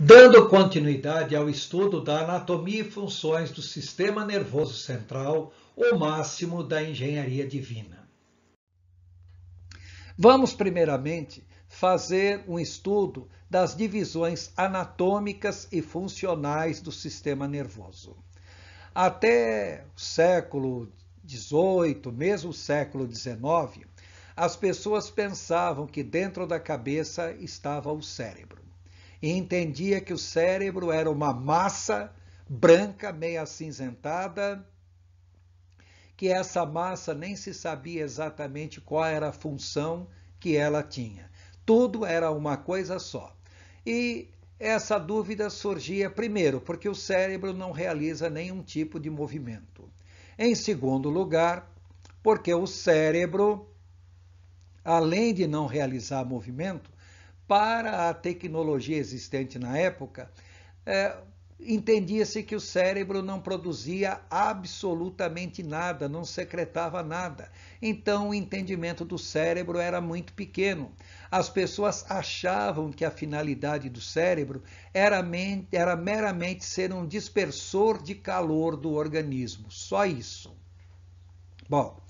Dando continuidade ao estudo da anatomia e funções do sistema nervoso central, o máximo da engenharia divina. Vamos primeiramente fazer um estudo das divisões anatômicas e funcionais do sistema nervoso. Até o século XVIII, mesmo o século XIX, as pessoas pensavam que dentro da cabeça estava o cérebro. E entendia que o cérebro era uma massa branca, meio acinzentada, que essa massa nem se sabia exatamente qual era a função que ela tinha. Tudo era uma coisa só. E essa dúvida surgia, primeiro, porque o cérebro não realiza nenhum tipo de movimento. Em segundo lugar, porque o cérebro, além de não realizar movimento, para a tecnologia existente na época, entendia-se que o cérebro não produzia absolutamente nada, não secretava nada. Então, o entendimento do cérebro era muito pequeno. As pessoas achavam que a finalidade do cérebro era meramente ser um dispersor de calor do organismo, só isso. Bom,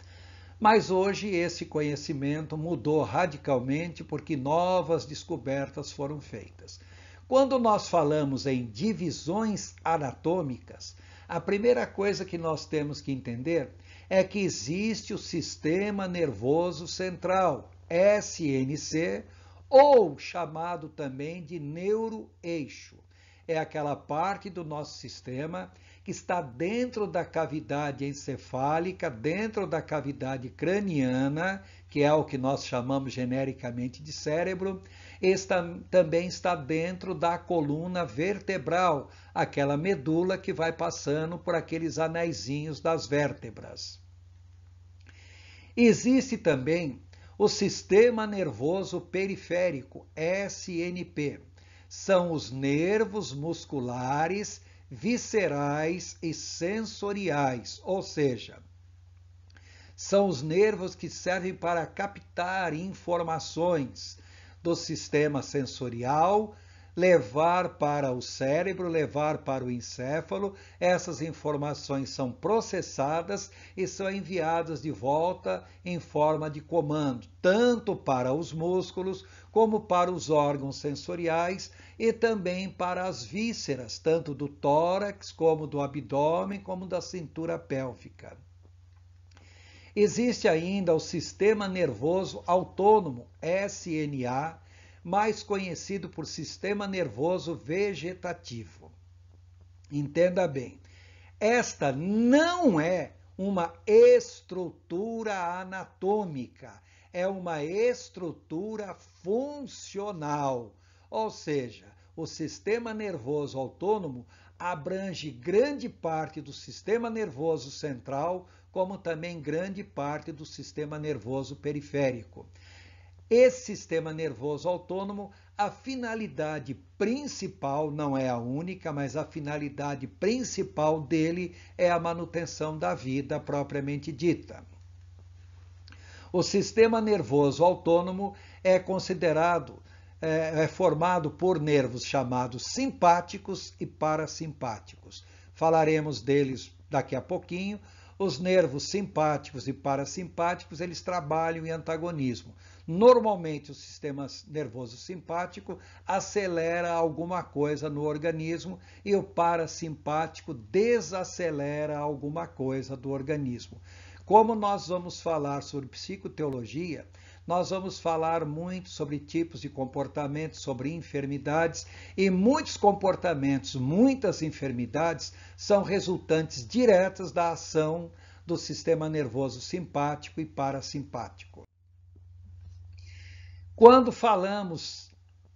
mas hoje esse conhecimento mudou radicalmente porque novas descobertas foram feitas. Quando nós falamos em divisões anatômicas, a primeira coisa que nós temos que entender é que existe o sistema nervoso central, SNC, ou chamado também de neuroeixo. É aquela parte do nosso sistema que está dentro da cavidade encefálica, dentro da cavidade craniana, que é o que nós chamamos genericamente de cérebro, também está dentro da coluna vertebral, aquela medula que vai passando por aqueles anéisinhos das vértebras. Existe também o sistema nervoso periférico, SNP. São os nervos musculares, viscerais e sensoriais, ou seja, são os nervos que servem para captar informações do sistema sensorial, levar para o cérebro, levar para o encéfalo. Essas informações são processadas e são enviadas de volta em forma de comando, tanto para os músculos como para os órgãos sensoriais e também para as vísceras, tanto do tórax como do abdômen, como da cintura pélvica. Existe ainda o sistema nervoso autônomo, SMA, mais conhecido por sistema nervoso vegetativo. Entenda bem, esta não é uma estrutura anatômica, é uma estrutura funcional. Ou seja, o sistema nervoso autônomo abrange grande parte do sistema nervoso central, como também grande parte do sistema nervoso periférico. Esse sistema nervoso autônomo, a finalidade principal, não é a única, mas a finalidade principal dele é a manutenção da vida propriamente dita. O sistema nervoso autônomo é considerado, é formado por nervos chamados simpáticos e parasimpáticos. Falaremos deles daqui a pouquinho. Os nervos simpáticos e parasimpáticos, eles trabalham em antagonismo. Normalmente, o sistema nervoso simpático acelera alguma coisa no organismo e o parasimpático desacelera alguma coisa do organismo. Como nós vamos falar sobre psicoteologia, nós vamos falar muito sobre tipos de comportamentos, sobre enfermidades, e muitos comportamentos, muitas enfermidades são resultantes diretas da ação do sistema nervoso simpático e parasimpático. Quando falamos,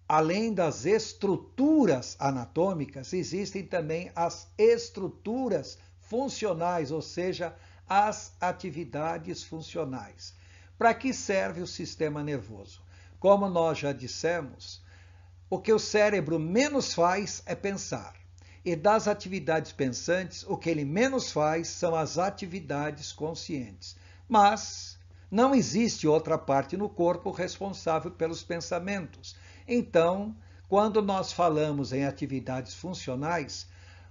além das estruturas anatômicas, existem também as estruturas funcionais, ou seja, as atividades funcionais. Para que serve o sistema nervoso? Como nós já dissemos, o que o cérebro menos faz é pensar. E das atividades pensantes, o que ele menos faz são as atividades conscientes. Mas não existe outra parte no corpo responsável pelos pensamentos. Então, Quando nós falamos em atividades funcionais,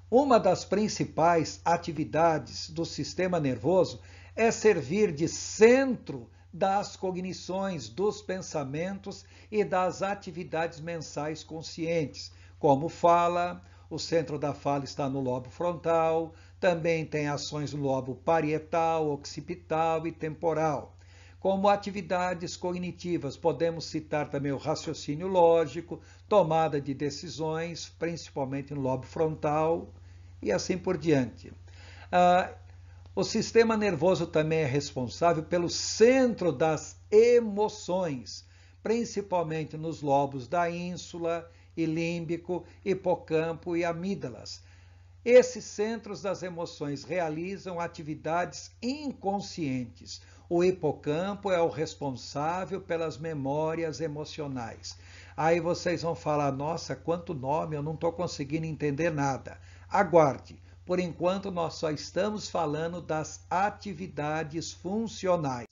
uma das principais atividades do sistema nervoso é servir de centro das cognições, dos pensamentos e das atividades mensais conscientes, como fala. O centro da fala está no lobo frontal, também tem ações no lobo parietal, occipital e temporal. Como atividades cognitivas, podemos citar também o raciocínio lógico, tomada de decisões, principalmente no lobo frontal, e assim por diante. O sistema nervoso também é responsável pelo centro das emoções, principalmente nos lobos da ínsula e límbico, hipocampo e amígdalas. Esses centros das emoções realizam atividades inconscientes. O hipocampo é o responsável pelas memórias emocionais. Aí vocês vão falar, nossa, quanto nome, eu não estou conseguindo entender nada. Aguarde, por enquanto nós só estamos falando das atividades funcionais.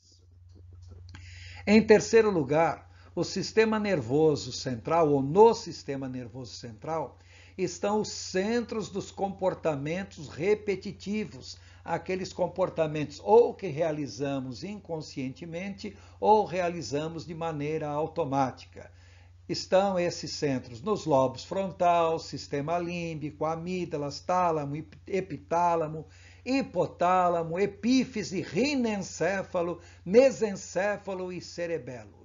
Em terceiro lugar, o sistema nervoso central, ou no sistema nervoso central, estão os centros dos comportamentos repetitivos, aqueles comportamentos ou que realizamos inconscientemente ou realizamos de maneira automática. Estão esses centros nos lobos frontal, sistema límbico, amígdalas, tálamo, epitálamo, hipotálamo, epífise, rinencéfalo, mesencéfalo e cerebelo.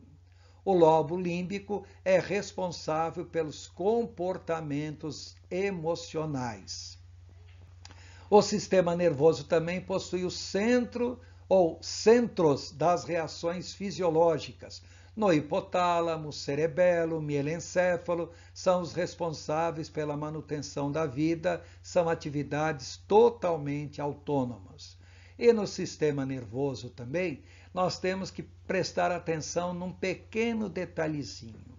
O lobo límbico é responsável pelos comportamentos emocionais. O sistema nervoso também possui o centro ou centros das reações fisiológicas. No hipotálamo, cerebelo, mielencéfalo são os responsáveis pela manutenção da vida, são atividades totalmente autônomas. E no sistema nervoso também, nós temos que prestar atenção num pequeno detalhezinho.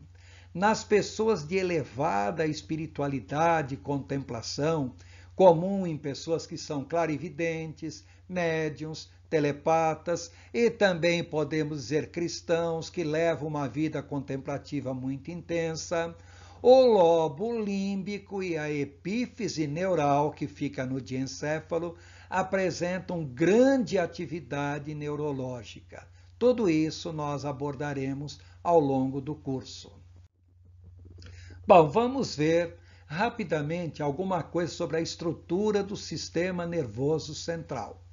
Nas pessoas de elevada espiritualidade e contemplação, comum em pessoas que são clarividentes, médiuns, telepatas e também podemos dizer cristãos que levam uma vida contemplativa muito intensa, o lobo límbico e a epífise neural, que fica no diencéfalo, apresentam grande atividade neurológica. Tudo isso nós abordaremos ao longo do curso. Bom, vamos ver rapidamente alguma coisa sobre a estrutura do sistema nervoso central.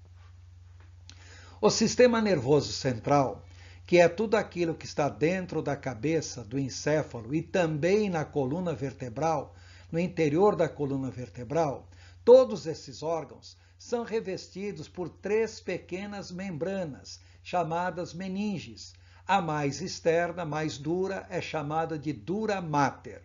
O sistema nervoso central, que é tudo aquilo que está dentro da cabeça, do encéfalo e também na coluna vertebral, no interior da coluna vertebral, todos esses órgãos são revestidos por 3 pequenas membranas, chamadas meninges. A mais externa, mais dura, é chamada de dura mater.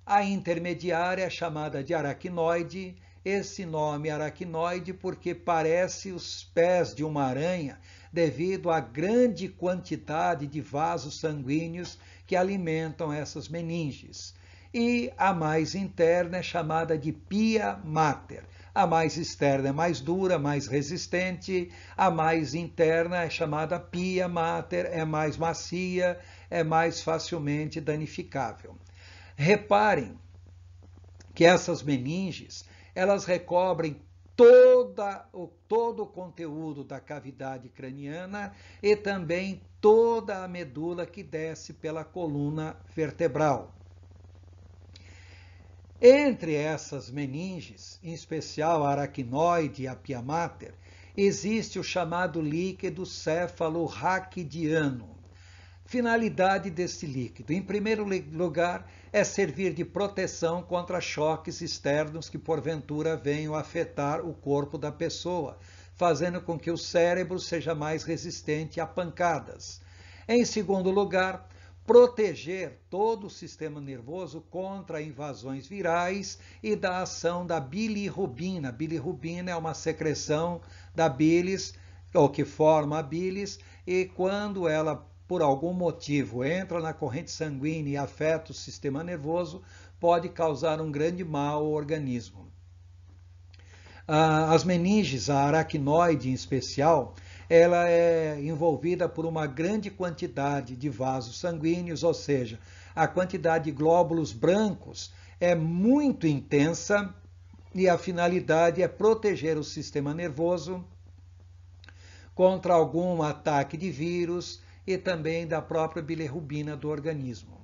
A intermediária é chamada de aracnoide. Esse nome aracnoide porque parece os pés de uma aranha devido à grande quantidade de vasos sanguíneos que alimentam essas meninges. E a mais interna é chamada de pia mater. A mais externa é mais dura, mais resistente. A mais interna é chamada pia mater, é mais macia, é mais facilmente danificável. Reparem que essas meninges, elas recobrem todo o conteúdo da cavidade craniana e também toda a medula que desce pela coluna vertebral. Entre essas meninges, em especial a aracnoide e a pia mater, existe o chamado líquido cefalorraquidiano. Finalidade desse líquido, em primeiro lugar, é servir de proteção contra choques externos que porventura venham afetar o corpo da pessoa, fazendo com que o cérebro seja mais resistente a pancadas. Em segundo lugar, proteger todo o sistema nervoso contra invasões virais e da ação da bilirrubina. A bilirrubina é uma secreção da bilis, ou que forma a bilis, e quando ela por algum motivo entra na corrente sanguínea e afeta o sistema nervoso, pode causar um grande mal ao organismo. As meninges, a aracnoide em especial, ela é envolvida por uma grande quantidade de vasos sanguíneos, ou seja, a quantidade de glóbulos brancos é muito intensa e a finalidade é proteger o sistema nervoso contra algum ataque de vírus e também da própria bilirrubina do organismo.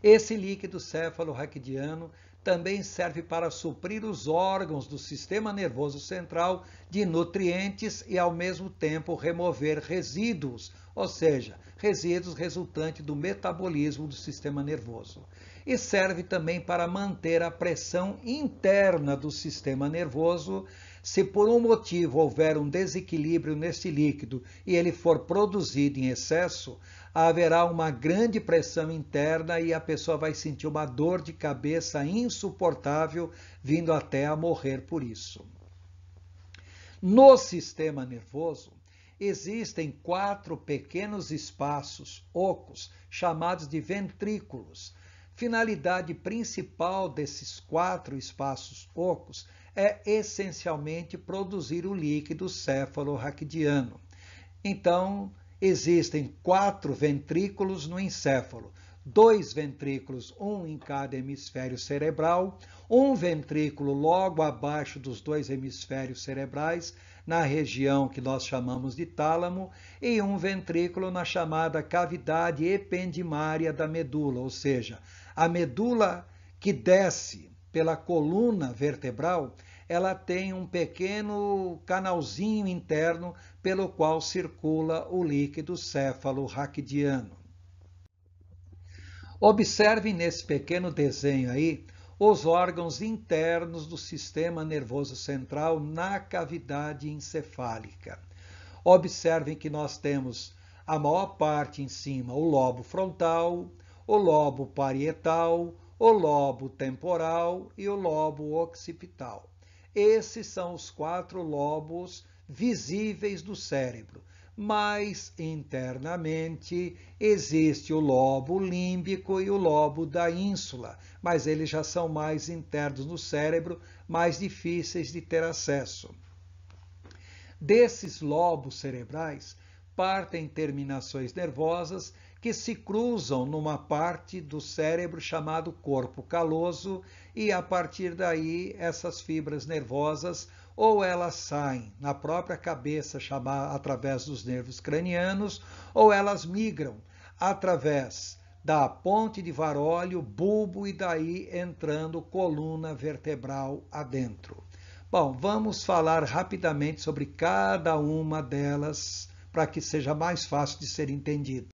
Esse líquido cefalorraquidiano também serve para suprir os órgãos do sistema nervoso central de nutrientes e, ao mesmo tempo, remover resíduos, ou seja, resíduos resultantes do metabolismo do sistema nervoso. E serve também para manter a pressão interna do sistema nervoso. Se por um motivo houver um desequilíbrio nesse líquido e ele for produzido em excesso, haverá uma grande pressão interna e a pessoa vai sentir uma dor de cabeça insuportável, vindo até a morrer por isso. No sistema nervoso, existem 4 pequenos espaços ocos, chamados de ventrículos. Finalidade principal desses 4 espaços ocos é essencialmente produzir o líquido cefalorraquidiano. Então, existem 4 ventrículos no encéfalo, 2 ventrículos, um em cada hemisfério cerebral, um ventrículo logo abaixo dos 2 hemisférios cerebrais, na região que nós chamamos de tálamo, e um ventrículo na chamada cavidade ependimária da medula, ou seja, a medula que desce pela coluna vertebral, ela tem um pequeno canalzinho interno pelo qual circula o líquido cefalorraquidiano. Observe nesse pequeno desenho aí os órgãos internos do sistema nervoso central na cavidade encefálica. Observem que nós temos a maior parte em cima o lobo frontal, o lobo parietal, o lobo temporal e o lobo occipital. Esses são os 4 lobos visíveis do cérebro, mas internamente existe o lobo límbico e o lobo da ínsula, mas eles já são mais internos no cérebro, mais difíceis de ter acesso. Desses lobos cerebrais partem terminações nervosas que se cruzam numa parte do cérebro chamado corpo caloso e a partir daí essas fibras nervosas ou elas saem na própria cabeça através dos nervos cranianos ou elas migram através da ponte de Varolho, bulbo e daí entrando coluna vertebral adentro. Bom, vamos falar rapidamente sobre cada uma delas para que seja mais fácil de ser entendido.